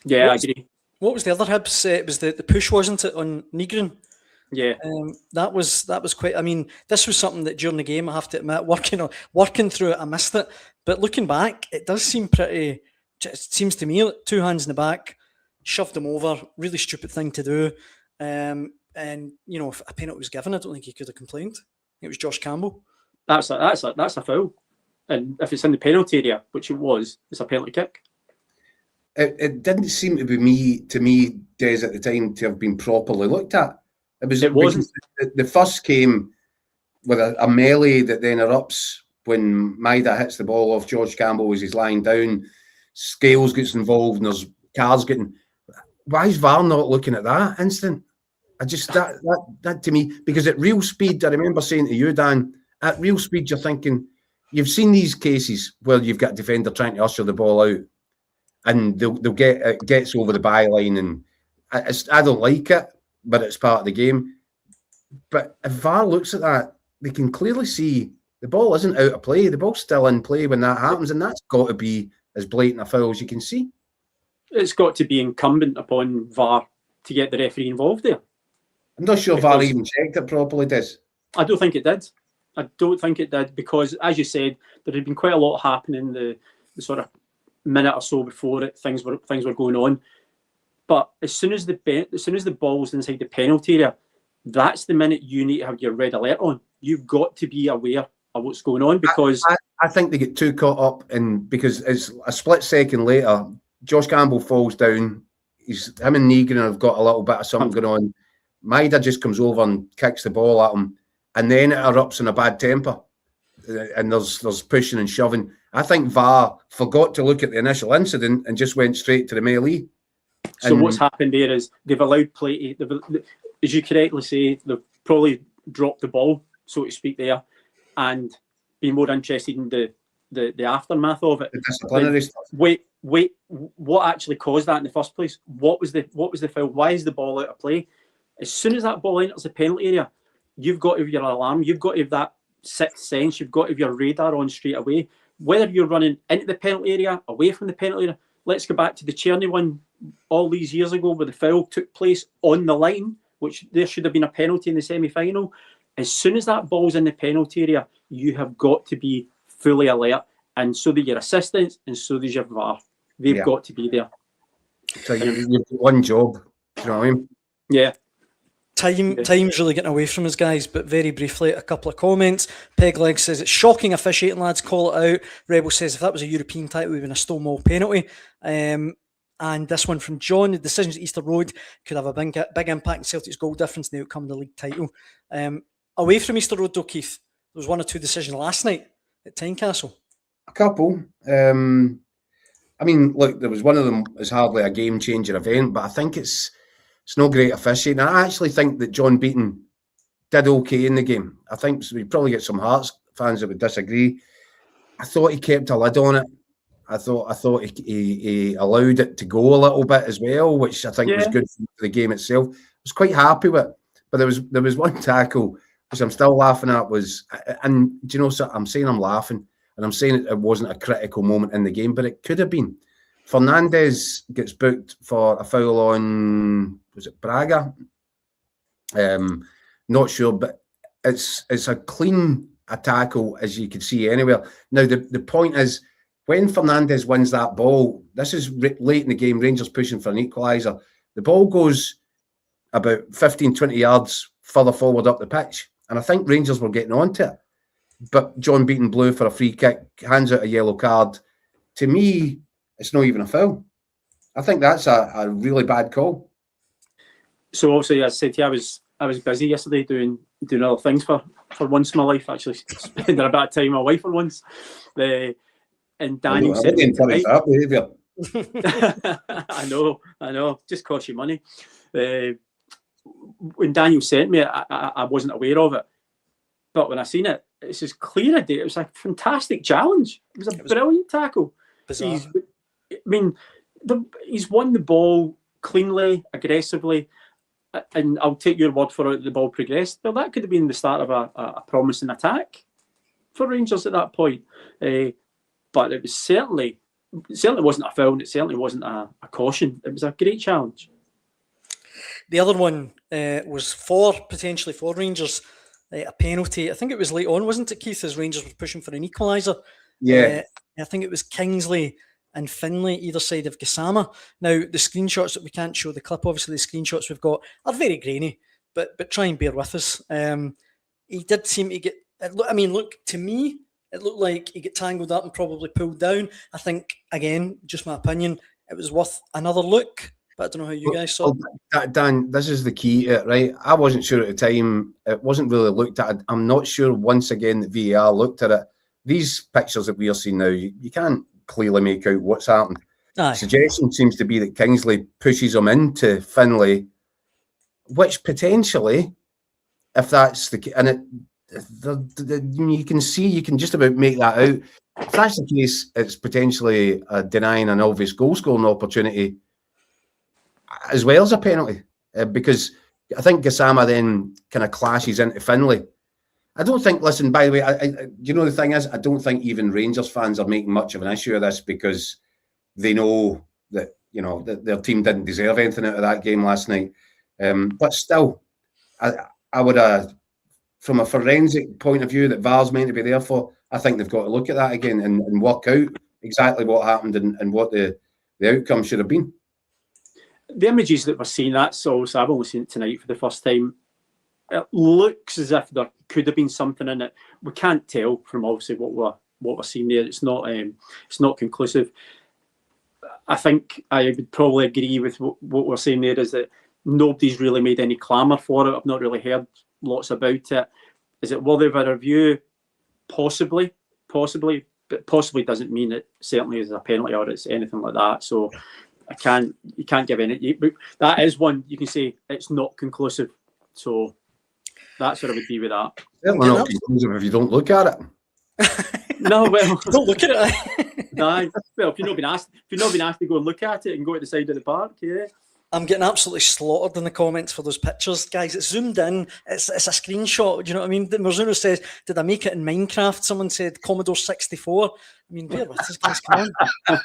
Yeah, I agree. What was the other Hibs? It was the push, wasn't it, on Nygren? Yeah. That was quite. I mean, this was something that during the game, I have to admit, working through it, I missed it. But looking back, it does seem pretty. It seems to me like 2 hands in the back, shoved him over. Really stupid thing to do. And if a penalty was given, I don't think he could have complained. It was Josh Campbell. That's a foul, and if it's in the penalty area, which it was, it's a penalty kick. It didn't seem to me, Des, at the time, to have been properly looked at. It wasn't. The first came with a melee that then erupts when Maida hits the ball off George Campbell as he's lying down. Scales gets involved and there's cars getting... Why is VAR not looking at that instant? That to me, because at real speed, I remember saying to you, Dan, at real speed, you're thinking, you've seen these cases where you've got a defender trying to usher the ball out and they'll get, it gets over the byline, and I don't like it, but it's part of the game. But if VAR looks at that, they can clearly see the ball isn't out of play. The ball's still in play when that happens, and that's got to be as blatant a foul as you can see. It's got to be incumbent upon VAR to get the referee involved there. I'm not sure VAR even checked it properly, Des. I don't think it did. I don't think it did, because, as you said, there had been quite a lot happening the sort of minute or so before it. Things were going on, but as soon as the ball's inside the penalty area, that's the minute you need to have your red alert on. You've got to be aware of what's going on, because I think they get too caught up in, because it's a split second later, Josh Campbell falls down. Him and Negan have got a little bit of something going on. Maida just comes over and kicks the ball at him, and then it erupts in a bad temper, and there's pushing and shoving. I think VAR forgot to look at the initial incident and just went straight to the melee. So what's happened there is they've allowed play. As you correctly say, they've probably dropped the ball, so to speak, there, and been more interested in the aftermath of it. The disciplinary stuff. Wait, what actually caused that in the first place? What was the foul? Why is the ball out of play? As soon as that ball enters the penalty area, you've got to have your alarm. You've got to have that sixth sense. You've got to have your radar on straight away. Whether you're running into the penalty area, away from the penalty area. Let's go back to the Czerny one all these years ago, where the foul took place on the line, which there should have been a penalty in the semi-final. As soon as that ball's in the penalty area, you have got to be fully alert, and so do your assistants, and so does your VAR. They've got to be there. So you've got one job. Do you know what I mean? Yeah. Time's really getting away from us, guys, but very briefly, a couple of comments. Pegleg says, it's shocking officiating, lads, call it out. Rebel says, if that was a European title, it would have been a Stonewall penalty. And this one from John, the decisions at Easter Road could have a big impact on Celtic's goal difference in the outcome of the league title. Away from Easter Road, though, Keith, there was one or two decisions last night at Tynecastle. A couple. I mean, look, there was one of them is hardly a game-changer event, but I think it's no great officiating. I actually think that John Beaton did okay in the game. I think we probably get some Hearts fans that would disagree. I thought he kept a lid on it. I thought he allowed it to go a little bit as well, which I think was good for the game itself. I was quite happy with it. But there was one tackle which I'm still laughing at, and do you know, so I'm saying I'm laughing, and I'm saying it wasn't a critical moment in the game, but it could have been. Fernandez gets booked for a foul on, was it Braga? Not sure, but it's a clean tackle, as you could see anywhere. Now, the point is, when Fernandez wins that ball, this is late in the game, Rangers pushing for an equaliser. The ball goes about 15, 20 yards further forward up the pitch, and I think Rangers were getting onto it. But John Beaton blew for a free kick, hands out a yellow card. To me, it's not even a foul. I think that's a really bad call. So obviously, as I said to you, I was busy yesterday doing other things for once in my life. Actually, spending a bit of time with my wife for once. And Daniel said, I know, just cost you money. When Daniel sent me, I wasn't aware of it, but when I seen it, it's as clear a day. It was a fantastic challenge. It was a brilliant tackle. He's won the ball cleanly, aggressively, and I'll take your word for it. The ball progressed. Well, that could have been the start of a promising attack for Rangers at that point. But it was certainly wasn't a foul, and it certainly wasn't a caution. It was a great challenge. The other one was potentially for Rangers, a penalty. I think it was late on, wasn't it, Keith, as Rangers were pushing for an equaliser? Yeah. I think it was Kingsley and Finlay, either side of Gassama. Now, the screenshots that we can't show the clip, obviously the screenshots we've got are very grainy. but try and bear with us. He did seem to get. I mean, look, to me, it looked like he got tangled up and probably pulled down. I think, again, just my opinion, it was worth another look. But I don't know how you guys saw it. Dan, this is the key to it, right? I wasn't sure at the time. It wasn't really looked at. I'm not sure, once again, that VAR looked at it. These pictures that we are seeing now, you can't clearly make out what's happened. Aye. Suggestion seems to be that Kingsley pushes him into Finlay, which potentially, if that's the case, and you can see, you can just about make that out. If that's the case, it's potentially denying an obvious goal scoring opportunity as well as a penalty, because I think Gassama then kind of clashes into Finlay. I don't think, listen, by the way, you know, the thing is, I don't think even Rangers fans are making much of an issue of this because they know that, you know, that their team didn't deserve anything out of that game last night. But still, I would, from a forensic point of view that VAR's meant to be there for, I think they've got to look at that again and work out exactly what happened and what the outcome should have been. The images that we're seeing, that's also, I've only seen it tonight for the first time. It looks as if there could have been something in it. We can't tell from obviously what we're seeing there. It's not conclusive. I think I would probably agree with what we're saying there, is that nobody's really made any clamour for it. I've not really heard lots about it. Is it worthy of a review? Possibly, but possibly doesn't mean it certainly is a penalty or it's anything like that. So you can't give any. But that is one you can say it's not conclusive. So that's what I would agree with that. Certainly not conclusive if you don't look at it. No, well, don't look at it. No, well, if you've not been asked to go and look at it and go to the side of the park, yeah. I'm getting absolutely slaughtered in the comments for those pictures, guys. It's zoomed in. It's a screenshot. Do you know what I mean? Marzuno says, "Did I make it in Minecraft?" Someone said, "Commodore 64." I mean, bear with us, guys. Come on.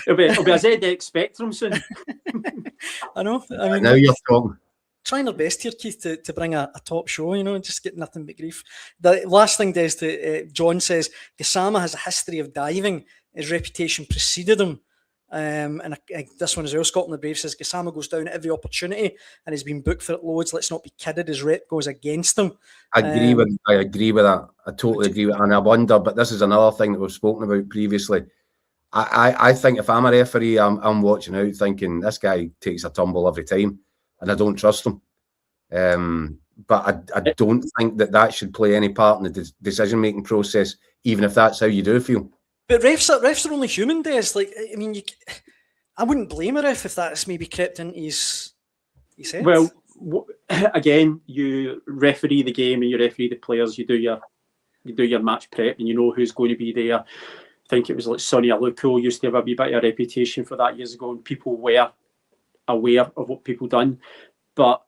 it'll be a ZX Spectrum soon. I know. I mean, now you're talking. Trying our best here, Keith, to bring a top show, you know, and just get nothing but grief. The last thing, Des, John says, Gassama has a history of diving. His reputation preceded him. And this one as well, Scotland the Brave says, Gassama goes down at every opportunity and he's been booked for it loads. Let's not be kidded. His rep goes against him. I agree with that. I totally agree with that. And I wonder, but this is another thing that we've spoken about previously. I think if I'm a referee, I'm watching out thinking this guy takes a tumble every time. And I don't trust him. But I don't think that should play any part in the decision-making process, even if that's how you do feel. But refs are only human, Des. Like, I mean, I wouldn't blame a ref if that's maybe crept into his head. Well, again, you referee the game and you referee the players. You do your match prep and you know who's going to be there. I think it was like Sonny Aluko used to have a wee bit of a reputation for that years ago, and people were aware of what people done. But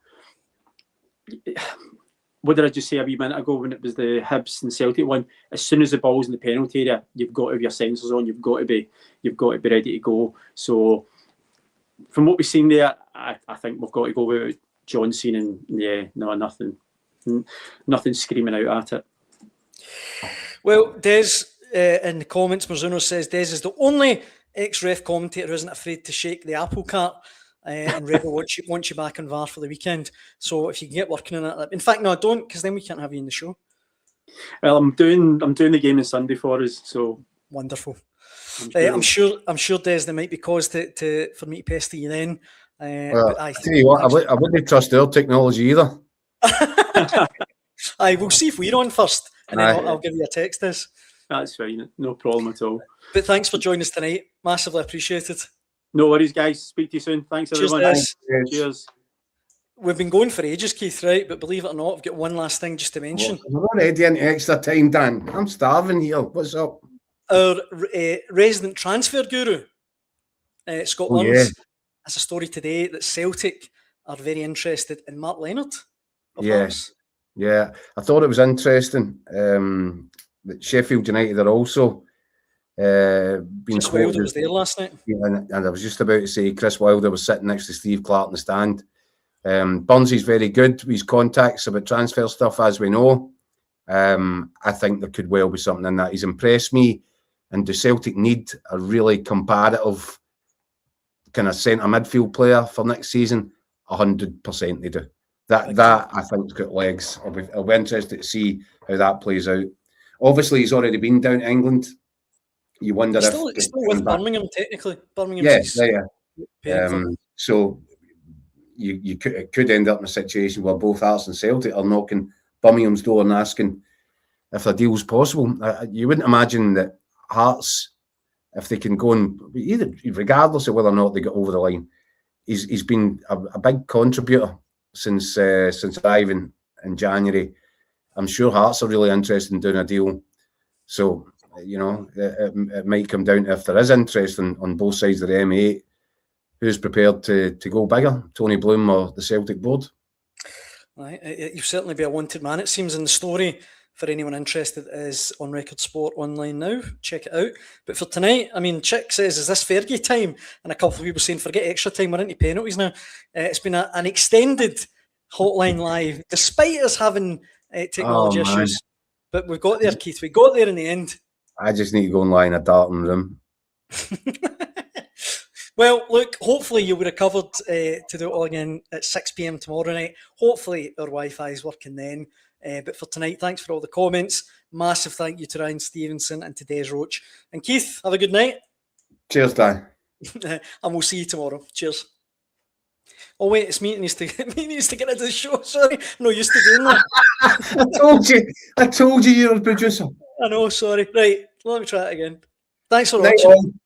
what did I just say a wee minute ago when it was the Hibs and Celtic one? As soon as the ball's in the penalty area, you've got to have your sensors on. You've got to be ready to go. So from what we've seen there, I think we've got to go with Johnson, and yeah, no, nothing screaming out at it. Well, Des, in the comments, Marzuno says Des is the only ex-ref commentator who isn't afraid to shake the apple cart. And Rebel wants you back on VAR for the weekend. So if you can get working on that. In fact, no, don't, because then we can't have you in the show. Well, I'm doing the game on Sunday for us. So wonderful. I'm sure, Des, there might be cause for me to pester you then. Well, I tell you what, I wouldn't trust their technology either. We'll see if we're on first, and then I'll give you a text, Des. That's fine, no problem at all. But thanks for joining us tonight. Massively appreciated. No worries, guys. Speak to you soon. Thanks, everyone. Cheers. We've been going for ages, Keith, right? But believe it or not, I've got one last thing just to mention. We're already into extra time, Dan. I'm starving here. What's up? Our resident transfer guru, Scott Burns, has a story today that Celtic are very interested in Mark Leonard. Yes. Yeah. I thought it was interesting that Sheffield United are also Chris Wilder was there last night. And I was just about to say Chris Wilder was sitting next to Steve Clark in the stand. Burnsy's very good with his contacts about transfer stuff, as we know. I think there could well be something in that. He's impressed me. And do Celtic need a really competitive kind of centre midfield player for next season? 100% they do. That I think's got legs. I'll be interested to see how that plays out. Obviously, he's already been down to England. You wonder He's if still with Birmingham technically. Birmingham. So you could end up in a situation where both Hearts and Celtic are knocking Birmingham's door and asking if a deal's possible. You wouldn't imagine that Hearts, if they can go and either, regardless of whether or not they get over the line, he's been a big contributor since arriving in January. I'm sure Hearts are really interested in doing a deal. So, it might come down to if there is interest on both sides of the M8, who's prepared to go bigger, Tony Bloom or the Celtic board? Right. You'll certainly be a wanted man, it seems, in the story. For anyone interested, is on Record Sport online now. Check it out. But for tonight, I mean, Chick says, is this Fergie time? And a couple of people saying, forget extra time, we're into penalties now. It's been an extended Hotline Live, despite us having technology issues. But we got there, Keith. We got there in the end. I just need to go and lie in a darting room. Well, look, hopefully you'll be recovered to do it all again at 6 p.m. tomorrow night. Hopefully our Wi-Fi is working then. But for tonight, thanks for all the comments. Massive thank you to Ryan Stevenson and to Des Roache. And Keith, have a good night. Cheers, Dan. And we'll see you tomorrow. Cheers. Oh, wait, it's me that needs to get into the show. Sorry, I'm not used to doing that. I told you you're a producer. I know, sorry. Right, let me try it again. Thanks for watching.